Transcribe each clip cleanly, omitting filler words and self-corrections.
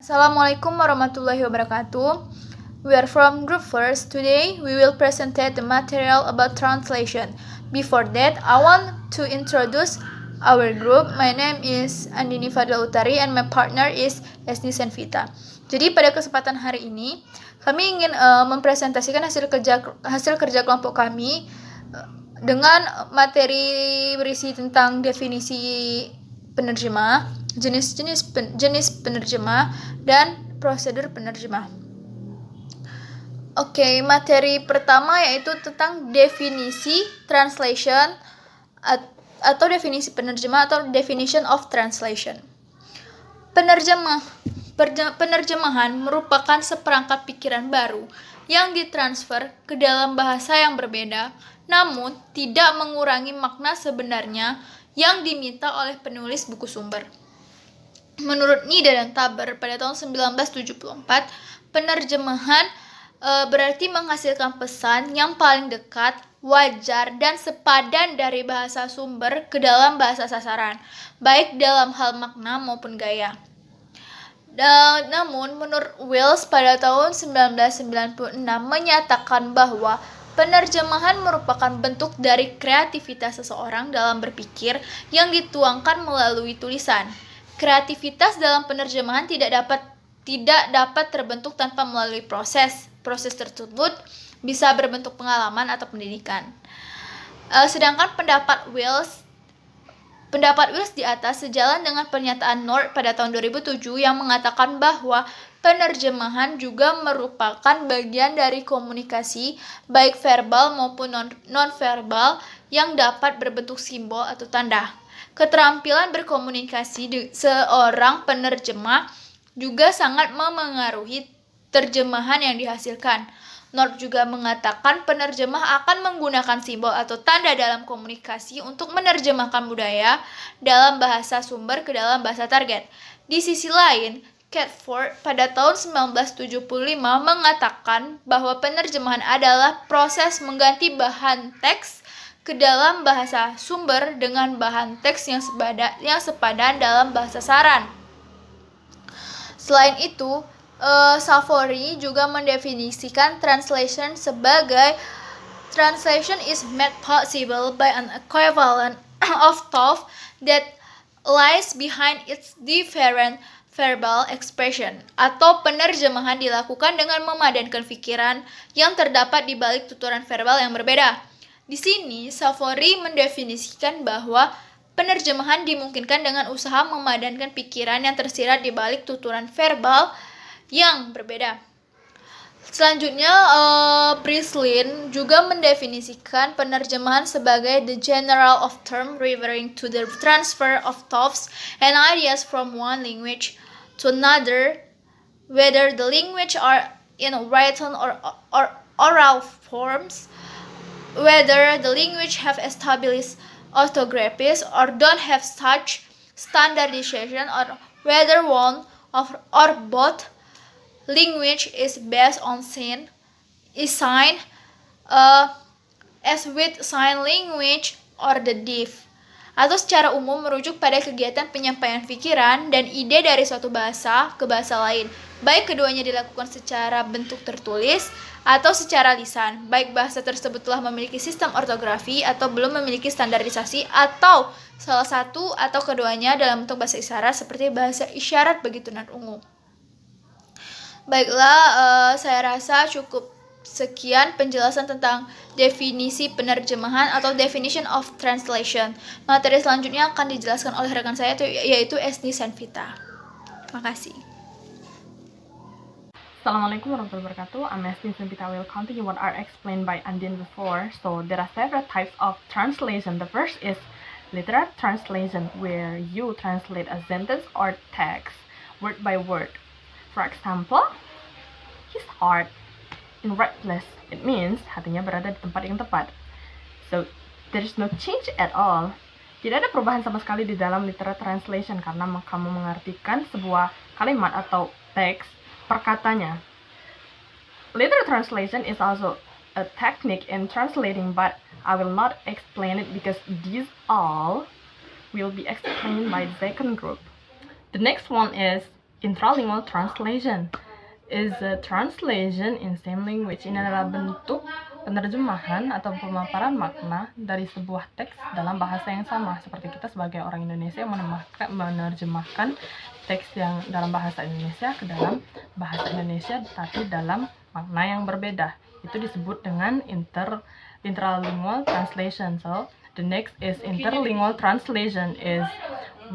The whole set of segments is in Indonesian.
Assalamualaikum warahmatullahi wabarakatuh. We are from Group First. Today we will present the material about translation. Before that, I want to introduce our group. My name is Andini Fadla Utari and my partner is Esni Senvita. Jadi pada kesempatan hari ini kami ingin mempresentasikan hasil kerja kelompok kami dengan materi berisi tentang definisi penerjemah, jenis penerjemah, dan prosedur penerjemah. Oke, materi pertama yaitu tentang definisi translation atau definisi penerjemah atau definition of translation. Penerjemahan merupakan seperangkat pikiran baru yang ditransfer ke dalam bahasa yang berbeda, namun tidak mengurangi makna sebenarnya yang diminta oleh penulis buku sumber. Menurut Nida dan Taber pada tahun 1974, penerjemahan berarti menghasilkan pesan yang paling dekat, wajar, dan sepadan dari bahasa sumber ke dalam bahasa sasaran, baik dalam hal makna maupun gaya. Namun, menurut Wells pada tahun 1996 menyatakan bahwa penerjemahan merupakan bentuk dari kreativitas seseorang dalam berpikir yang dituangkan melalui tulisan. Kreativitas dalam penerjemahan tidak dapat terbentuk tanpa melalui proses. Proses tersebut bisa berbentuk pengalaman atau pendidikan. Sedangkan pendapat Wells di atas sejalan dengan pernyataan North pada tahun 2007 yang mengatakan bahwa penerjemahan juga merupakan bagian dari komunikasi baik verbal maupun non-verbal yang dapat berbentuk simbol atau tanda. Keterampilan berkomunikasi seorang penerjemah juga sangat memengaruhi terjemahan yang dihasilkan. North juga mengatakan penerjemah akan menggunakan simbol atau tanda dalam komunikasi untuk menerjemahkan budaya dalam bahasa sumber ke dalam bahasa target. Di sisi lain, Catford pada tahun 1975 mengatakan bahwa penerjemahan adalah proses mengganti bahan teks ke dalam bahasa sumber dengan bahan teks yang sepadan dalam bahasa saran. Selain itu, Savory juga mendefinisikan translation sebagai translation is made possible by an equivalent of thought that lies behind its different verbal expression, atau penerjemahan dilakukan dengan memadankan pikiran yang terdapat di balik tuturan verbal yang berbeda. Di sini, Savory mendefinisikan bahwa penerjemahan dimungkinkan dengan usaha memadankan pikiran yang tersirat di balik tuturan verbal yang berbeda. Selanjutnya, Breslin juga mendefinisikan penerjemahan sebagai the general of term referring to the transfer of thoughts and ideas from one language to another, whether the language are in written or oral forms, whether the language have established orthographies or don't have such standardization, or whether one or both language is based on sign, as with sign language or the deaf, atau secara umum merujuk pada kegiatan penyampaian pikiran dan ide dari suatu bahasa ke bahasa lain, baik keduanya dilakukan secara bentuk tertulis atau secara lisan, baik bahasa tersebut telah memiliki sistem ortografi atau belum memiliki standarisasi, atau salah satu atau keduanya dalam bentuk bahasa isyarat seperti bahasa isyarat bagi tunarungu. Baiklah, saya rasa cukup sekian penjelasan tentang definisi penerjemahan atau definition of translation. Materi selanjutnya akan dijelaskan oleh rekan saya yaitu Esni Senvita. Terima kasih. Assalamualaikum warahmatullahi wabarakatuh. I'm Esni Senvita. I will continue what are explained by Andin before. So there are several types of translation. The first is literal translation, where you translate a sentence or text word by word. For example, his heart in right place. It means hatinya berada di tempat yang tepat. So there is no change at all. Tidak ada perubahan sama sekali di dalam literal translation karena kamu mengartikan sebuah kalimat atau teks per katanya. Literal translation is also a technique in translating, but I will not explain it because these all will be explained by the second group. The next one is intralingual translation is a translation in same language. Ini adalah bentuk penerjemahan atau pemaparan makna dari sebuah teks dalam bahasa yang sama. Seperti kita sebagai orang Indonesia yang menerjemahkan teks yang dalam bahasa Indonesia ke dalam bahasa Indonesia tapi dalam makna yang berbeda. Itu disebut dengan intralingual translation. So the next is interlingual translation is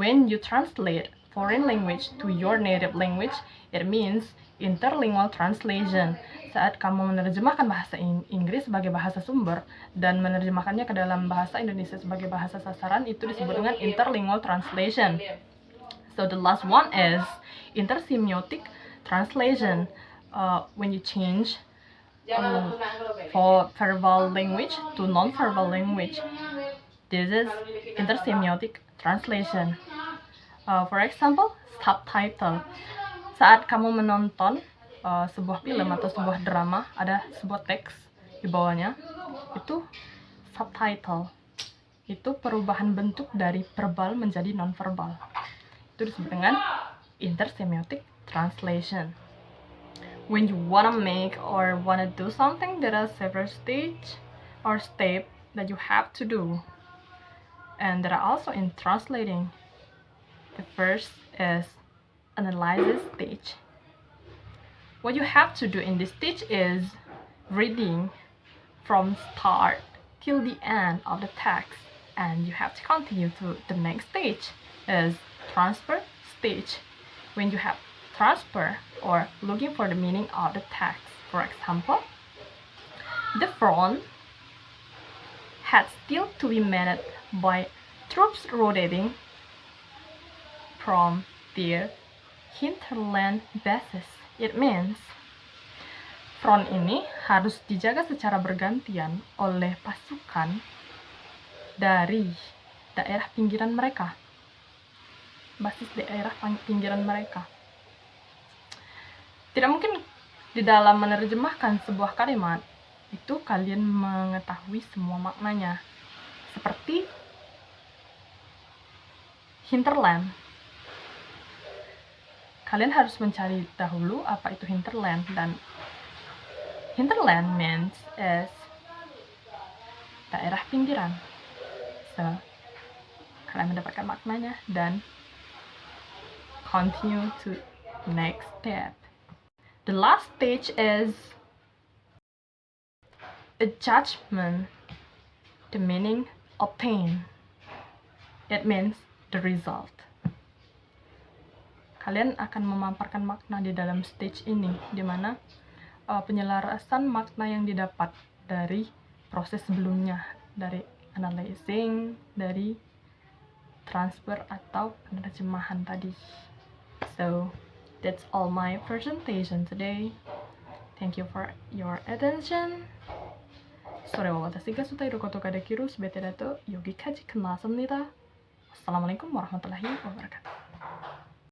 when you translate foreign language to your native language. It means interlingual translation. Saat kamu menerjemahkan bahasa Inggris sebagai bahasa sumber dan menerjemahkannya ke dalam bahasa Indonesia sebagai bahasa sasaran, itu disebut dengan interlingual translation. So the last one is intersemiotic translation. When you change for verbal language to non-verbal language, this is intersemiotic translation. For example, subtitle. Saat kamu menonton sebuah film atau sebuah drama, ada sebuah teks di bawahnya, itu subtitle. Itu perubahan bentuk dari verbal menjadi non-verbal. Itu disebut dengan intersemiotic translation. When you wanna make or wanna do something, there are several stage or step that you have to do. And there are also in translating. The first is analysis stage. What you have to do in this stage is reading from start till the end of the text, and you have to continue to the next stage is transfer stage. When you have transfer or looking for the meaning of the text, for example, the front had still to be managed by troops rotating from their hinterland bases. It means front ini harus dijaga secara bergantian oleh pasukan dari daerah pinggiran mereka, basis daerah pinggiran mereka. Tidak mungkin di dalam menerjemahkan sebuah kalimat itu kalian mengetahui semua maknanya. Seperti hinterland. Kalian harus mencari dahulu apa itu hinterland, dan hinterland means is daerah pinggiran. So, kalian mendapatkan maknanya dan continue to next step. The last stage is a judgment, the meaning obtained. It means the result. Kalian akan memaparkan makna di dalam stage ini, di mana penyelarasan makna yang didapat dari proses sebelumnya, dari analyzing, dari transfer atau penerjemahan tadi. So, that's all my presentation today. Thank you for your attention. それは私が伝えることができるすべてだと読み書きくなさんにだ。Assalamualaikum warahmatullahi wabarakatuh.